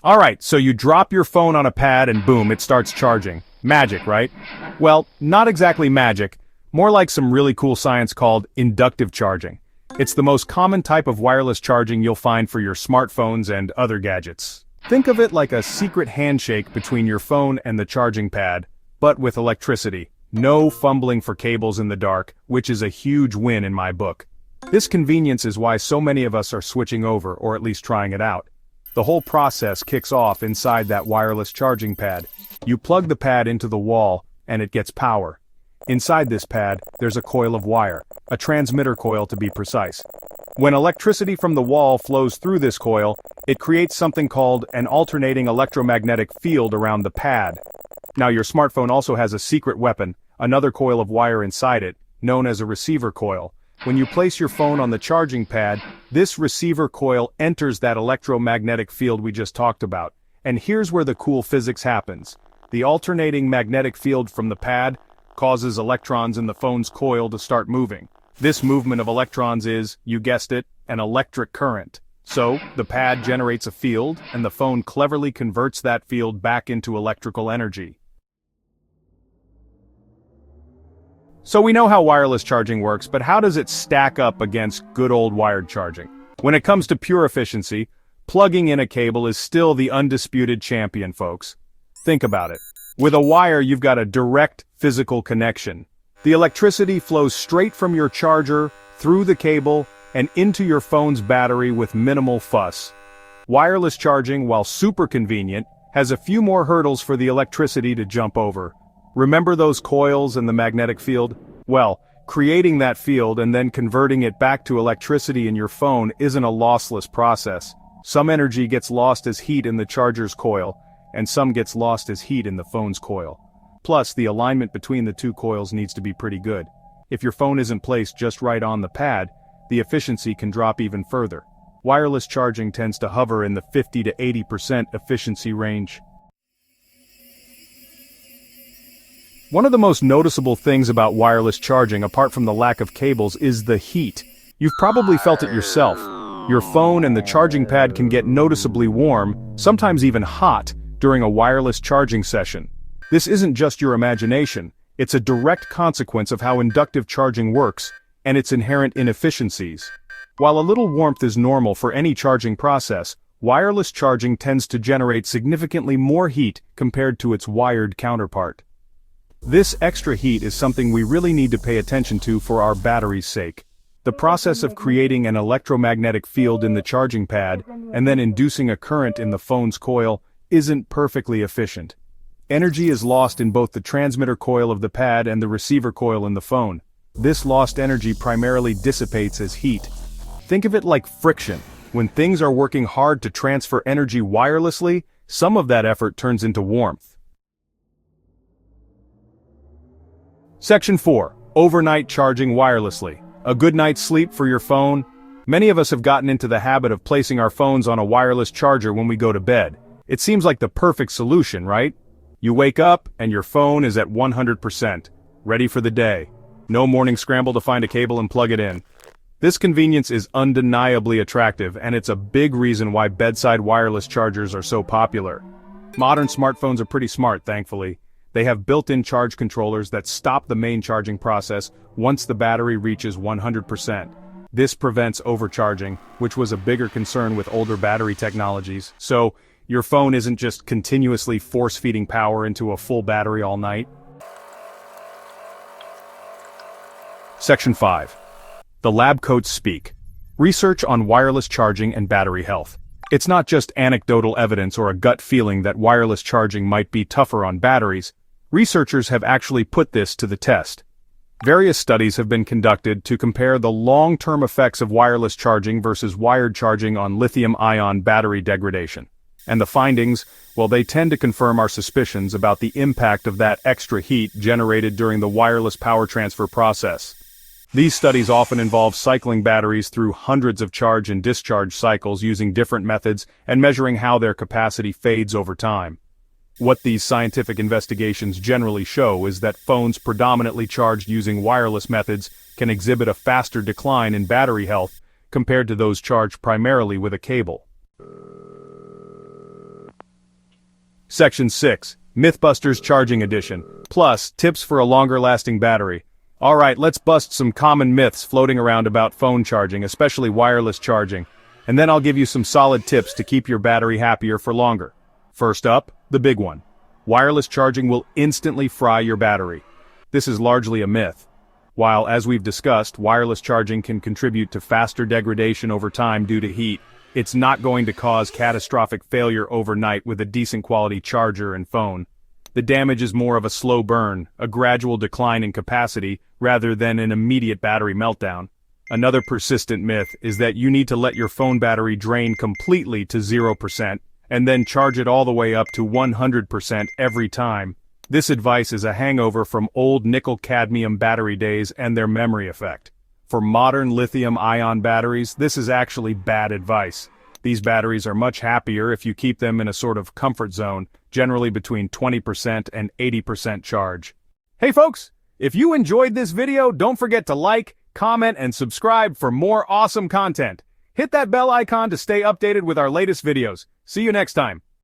Alright, so you drop your phone on a pad and boom, it starts charging. Magic, right? Well, not exactly magic, more like some really cool science called inductive charging. It's the most common type of wireless charging you'll find for your smartphones and other gadgets. Think of it like a secret handshake between your phone and the charging pad, but with electricity. No fumbling for cables in the dark, which is a huge win in my book. This convenience is why so many of us are switching over, or at least trying it out. The whole process kicks off inside that wireless charging pad. You plug the pad into the wall, and it gets power. Inside this pad, there's a coil of wire, a transmitter coil to be precise. When electricity from the wall flows through this coil, it creates something called an alternating electromagnetic field around the pad. Now your smartphone also has a secret weapon, another coil of wire inside it, known as a receiver coil. When you place your phone on the charging pad, this receiver coil enters that electromagnetic field we just talked about. And here's where the cool physics happens. The alternating magnetic field from the pad causes electrons in the phone's coil to start moving. This movement of electrons is, you guessed it, an electric current. So, the pad generates a field, and the phone cleverly converts that field back into electrical energy. So we know how wireless charging works, but how does it stack up against good old wired charging? When it comes to pure efficiency, plugging in a cable is still the undisputed champion, folks. Think about it. With a wire, you've got a direct physical connection. The electricity flows straight from your charger, through the cable, and into your phone's battery with minimal fuss. Wireless charging, while super convenient, has a few more hurdles for the electricity to jump over. Remember those coils and the magnetic field? Well, creating that field and then converting it back to electricity in your phone isn't a lossless process. Some energy gets lost as heat in the charger's coil, and some gets lost as heat in the phone's coil. Plus, the alignment between the two coils needs to be pretty good. If your phone isn't placed just right on the pad, the efficiency can drop even further. Wireless charging tends to hover in the 50 to 80% efficiency range. One of the most noticeable things about wireless charging, apart from the lack of cables, is the heat. You've probably felt it yourself. Your phone and the charging pad can get noticeably warm, sometimes even hot, during a wireless charging session. This isn't just your imagination, it's a direct consequence of how inductive charging works, and its inherent inefficiencies. While a little warmth is normal for any charging process, wireless charging tends to generate significantly more heat compared to its wired counterpart. This extra heat is something we really need to pay attention to for our battery's sake. The process of creating an electromagnetic field in the charging pad, and then inducing a current in the phone's coil, isn't perfectly efficient. Energy is lost in both the transmitter coil of the pad and the receiver coil in the phone. This lost energy primarily dissipates as heat. Think of it like friction. When things are working hard to transfer energy wirelessly, some of that effort turns into warmth. Section 4. Overnight charging wirelessly. A good night's sleep for your phone. Many of us have gotten into the habit of placing our phones on a wireless charger when we go to bed. It seems like the perfect solution, right? You wake up, and your phone is at 100%, ready for the day. No morning scramble to find a cable and plug it in. This convenience is undeniably attractive, and it's a big reason why bedside wireless chargers are so popular. Modern smartphones are pretty smart, thankfully. They have built-in charge controllers that stop the main charging process once the battery reaches 100%. This prevents overcharging, which was a bigger concern with older battery technologies. So, your phone isn't just continuously force-feeding power into a full battery all night. Section 5. The lab coats speak. Research on wireless charging and battery health. It's not just anecdotal evidence or a gut feeling that wireless charging might be tougher on batteries. Researchers have actually put this to the test. Various studies have been conducted to compare the long-term effects of wireless charging versus wired charging on lithium-ion battery degradation. And the findings, well, they tend to confirm our suspicions about the impact of that extra heat generated during the wireless power transfer process. These studies often involve cycling batteries through hundreds of charge and discharge cycles using different methods and measuring how their capacity fades over time. What these scientific investigations generally show is that phones predominantly charged using wireless methods can exhibit a faster decline in battery health compared to those charged primarily with a cable. Section 6. Mythbusters Charging Edition. Plus, tips for a longer-lasting battery. Alright, let's bust some common myths floating around about phone charging, especially wireless charging. And then I'll give you some solid tips to keep your battery happier for longer. First up, the big one. Wireless charging will instantly fry your battery. This is largely a myth. While, as we've discussed, wireless charging can contribute to faster degradation over time due to heat, it's not going to cause catastrophic failure overnight with a decent quality charger and phone. The damage is more of a slow burn, a gradual decline in capacity, rather than an immediate battery meltdown. Another persistent myth is that you need to let your phone battery drain completely to 0%, and then charge it all the way up to 100% every time. This advice is a hangover from old nickel-cadmium battery days and their memory effect. For modern lithium-ion batteries, this is actually bad advice. These batteries are much happier if you keep them in a sort of comfort zone, generally between 20% and 80% charge. Hey folks, if you enjoyed this video, don't forget to like, comment, and subscribe for more awesome content. Hit that bell icon to stay updated with our latest videos. See you next time.